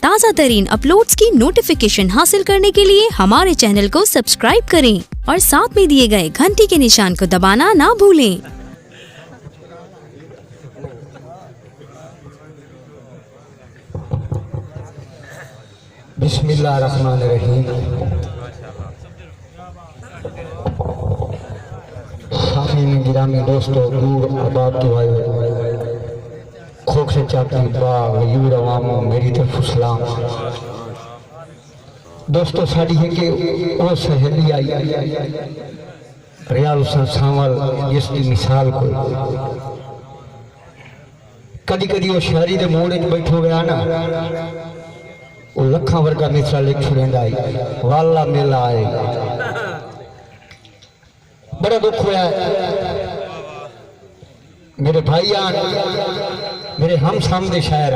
ताज़ा तरीन अपलोड्स की नोटिफिकेशन हासिल करने के लिए हमारे चैनल को सब्सक्राइब करें और साथ में दिए गए घंटी के निशान को दबाना ना भूलें। बिस्मिल्लाहिर्रहमानिर्रहीम। सामीन गिरामी दोस्तों, दूर आबाद के भाई खोख से चाहती बाग यूर अवामो मेरी तरफ सलाम। दोस्तों साड़ी है कि वो सहेली आई रियाल हुसैन सांवल जिसकी मिसाल कोई कदी कदी वो शहरी दे मोड़ च बैठो गया ना, वो लखा वर्गा मिसरा लिख छुड़ेंदा है वाला मेला आए। बड़ा दुख हुआ मेरे भाईयान, मेरे हम सामने शायर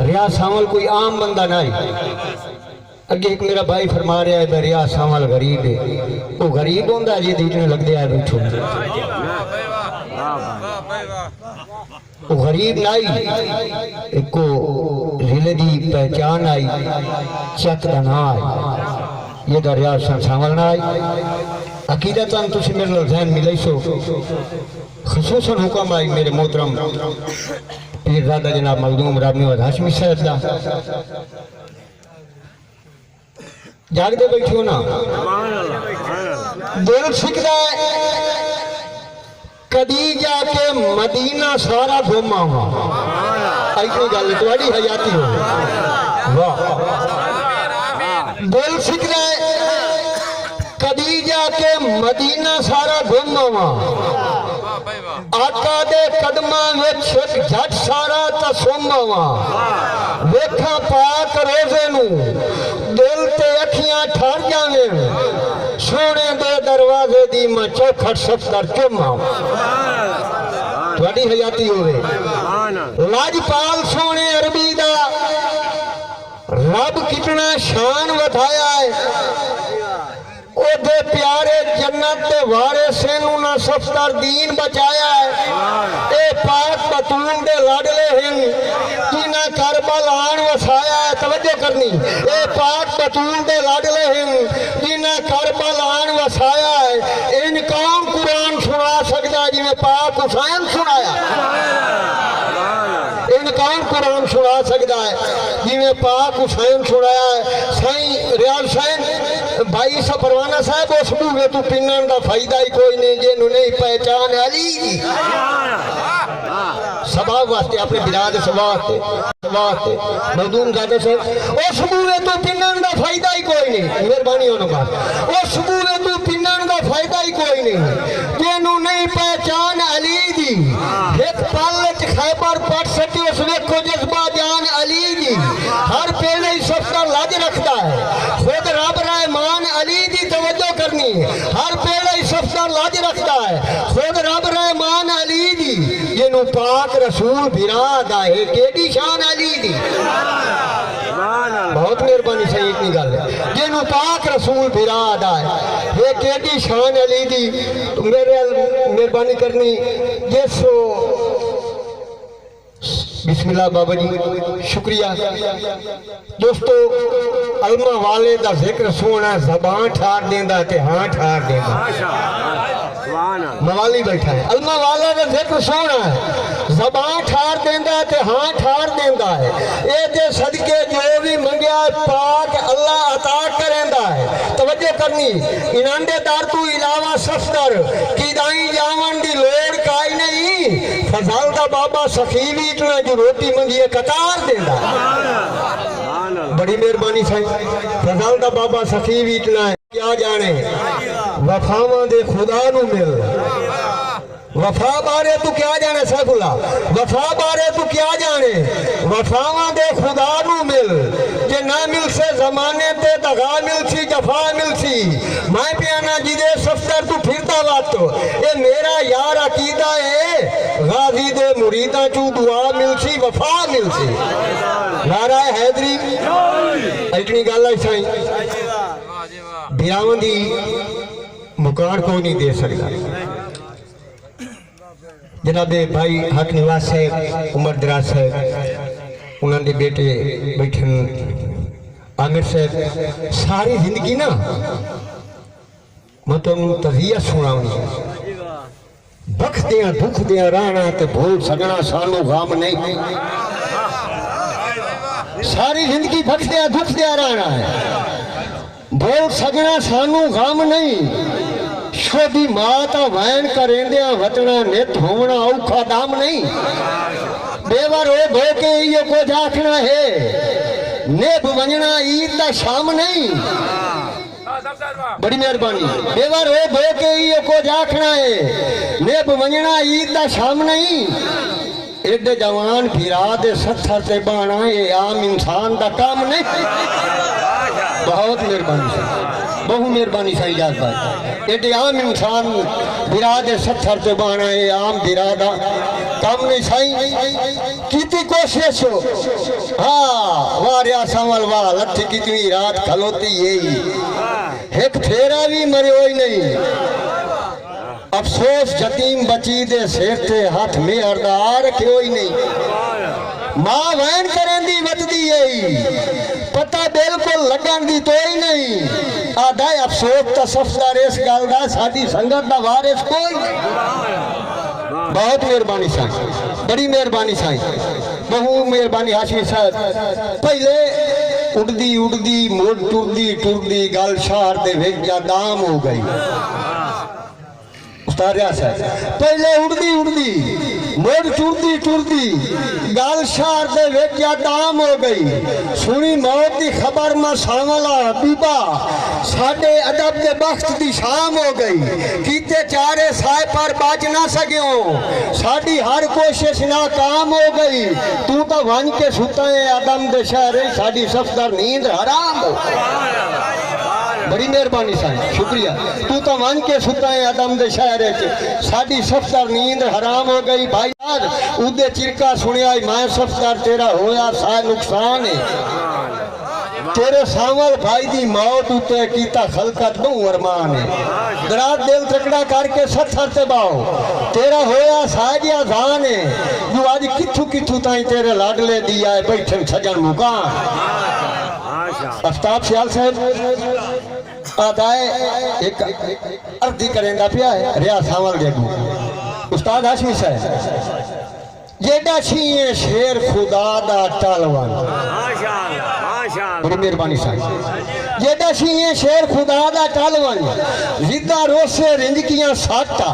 रियाज सांवल कोई आम बंदा नहीं। अगे एक मेरा भाई फरमा रहा है रियाज सांवल गरीब है, वो गरीब होंदा है जी इतने लगते है बैठो, वो गरीब नहीं, एक को जिले की पहचान आई चक का ना आई, ये दरिया सांवल ना आई। अकीदत तुम मेरे नाल ज़हन मिले सो खसूसन हुक्म आई मेरे मोहतरम पीरजादा जनाब मखदूम रामी व हाशमी साहब दा, जागदे बैठो ना दिल सिकदा कदी जाके मदीना सारा घूमा हुआ ऐसी गल तुम्हारी हयाती हो। वाह दिल सिकदा कदी जाके मदीना सारा घूमा हुआ आका दे कदमां विच झट सारा तसुम हुआ वेखा पाक रोज़े नू दिल ते अखियां ठर जावे सोने दे दरवाजे दी मैं चौखट सफदर चुमा थोड़ी हयाती होवे। लाजपाल सोने अरबी दा रब कितना शान वधाया है, ओदे प्यारे जन्नत दे वारिसे नू ना सफदर दीन बचाया है। ए पाक बतूल दे लाडले हैं जिन्हां करबल आन वसाया है, तवज्जो करनी, ए पाक बतूल दे लाडले हैं जिन्हां करबल आन वसाया है। इन कौन कुरान सुना सकता है जिवें पाक हुसैन सुनाया, इन कौन कुरान सुना सकता है जिवें पाक हुसैन सुनाया है। साईं रियाज हुसैन भाई सा परवाना साहब उस बूहे तू पिनन का फायदा ही कोई नहीं जिन्हों नहीं पहचान अली की सभा वास्ते अपने बिराद सभा वास्ते मखदूम ज़ादा साहब उस बूहे तू पिनन का फायदा ही कोई नहीं, मेहरबानी होने बाद उस बूहे तू पिनन का फायदा ही कोई नहीं जिन्हों नहीं पहचान अली की। एक पल खैबर पट सके उस वेखो जज्बा जान अली की, हर पेड़े सफर लज रखता है खुद रब रहमान अली की तवज्जो करनी, हर पेड़े सफर लज रखता है खुद रब रहमान अली की। जिन्हों पाक रसूल बिराद आए केडी शान अली की, बहुत मेहरबानी सही इतनी गल है जिन्हों पाक रसूल बिराद आए ये केडी शान अली की। मेरे मेहरबानी करनी जिसो बिस्मिल्लाह बाबा जी शुक्रिया। दोस्तों अलमा वाले का जिक्र सोना जबान ठार देंदा ते हाँ ठार देंदा, मवाली बैठा है अलमा वाले का जिक्र सोना है जबान ठार देंदा ते हाँ ठार देंदा है। ये दे सदके जो भी मंगया पाक अल्लाह अता करेंदा है। तवज्जो करनी, इनांदेदार तू इलावा सफदर की दाई जावन दी लोड़ काई नहीं, फजल दा बाबा सखी भी इतना जो रोटी मंगी कतार देंदा। बड़ी मेहरबानी साईं, फजल दा बाबा सखी भी इतना है क्या जाने वफावां दे खुदा नू मिल, वफा बारे तू क्या जाने सैफुल्ला, वफा बारे तू क्या जाने वफावां दे खुदा नू मिल, जे ना मिल से जमाने ते दगा मिल सी जफा मिल सी। मैं पियाना जिदे सफदर तू फिरता बात ये मेरा यार अकीदा है गाजी दे मुरीदा चू दुआ मिल सी वफा मिल सी। नारा हैदरी इतनी गल है साईं बिरावन दी मुकान को नहीं दे सकता। जनाबे भाई हक निवास साहब उमर दराज साहब انہوں نے بیٹے بیٹھن عامر صاحب ساری زندگی نا میں تمہیں تزیہ سناؤں بخ دیاں دکھ دیاں رہنا تے بھول سکنا سانو غام نہیں ساری زندگی بخ دیاں دکھ دیاں رہنا ہے بھول سکنا سانو غام نہیں شودی ماتا وین کریں دیاں وطنا نت ہونا اوکھا دام نہیں بیوہ رو بھو کے یہ کو جاکنا ہے نیب ونجنا عید دا شام نہیں بڑی مہربانی بیوہ رو بھو کے یہ کو جاکنا ہے نیب ونجنا عید دا شام نہیں ایڈے جوان پھرا دے ستھر تے بانا یہ عام انسان دا کام نہیں بہت مہربانی سے بہو مہربانی سے اجازت بات ایڈے عام انسان پھرا دے ستھر تے بانا یہ عام پھرا دا کام نہیں سائیں کیتی کوشش ہو ہاں واریا سامل واہ لتھی کتنی رات کھلوتی یہی ایک پھیرا بھی مرے ہوئی نہیں افسوس جتیم بچی دے سیرتے ہاتھ میں اردار رکھے ہوئی نہیں ماں وین کریں دی وط دی یہی پتہ بالکل لگن دی تو ہی نہیں آدھائے افسوس تا صفدار اس گالدہ ساتھی سنگت دا وارث کوئی بہت مہربانی سائیں بڑی مہربانی سائیں بہو مہربانی ہاشمی صاحب پہلے اڑدی اڑدی موڑ ٹردی گال شہر دے ویجا دام ہو گئی استاریہ صاحب پہلے اڑدی موڑ ٹردی گال شہر دے ویجا دام ہو گئی سنی موت دی خبر میں ساملا بیبا ساڑھے ادب دے بخت دی شام ہو گئی کیتے چارے سائے پر باج نہ سکیوں ساڑھی ہر کوشش ناکام ہو گئی تو تا ون کے ستا ہے ادم دے شہرے ساڑھی صفدر نیند حرام ہو بڑی مہربانی سائیں شکریہ تو تا ون کے ستا ہے ادم دے شہرے ساڑھی صفدر نیند حرام ہو گئی بھائی یاد اودے چرکا سنیا میں صفدر تیرا ہویا سائے نقصان ہے تیرے سامل بھائی دی موت ہوتے کیتا خلقت بہو ارمان ہے درات دل تکڑا کر کے ستھر تے باؤ تیرا ہویا ساجی آزان ہے جو آج کتھو تائیں تیرے لاڈلے دیا ہے بیٹھن سجن مکان افتاب سیال صاحب آدھائے ایک اردی کریں گا پیا ہے ریا سامل دیکھو استاد ہاشمی صاحب جیڈا چھیئے شیر خدا دا ٹالوان بڑی مہربانی سائیں جیڈا چھیئے شیر خدا دا ٹالوان زدہ روسے رنجکیاں ساٹا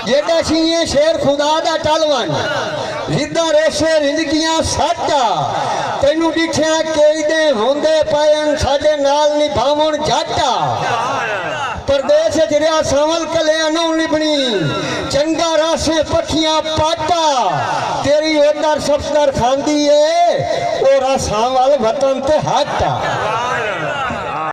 جیڈا چھیئے شیر خدا دا ٹالوان زدہ روسے رنجکیاں ساٹا تینو ڈٹھیاں کئی دے ہوندے پائن ساڑے نال نبھامون جاٹا پردیش جریا سامل کلے انہوں نبنی چنگا راسے پکھیاں پاٹا تیری ادھر سفدر کھاندی ہے اور سامل وطن تے ہاٹا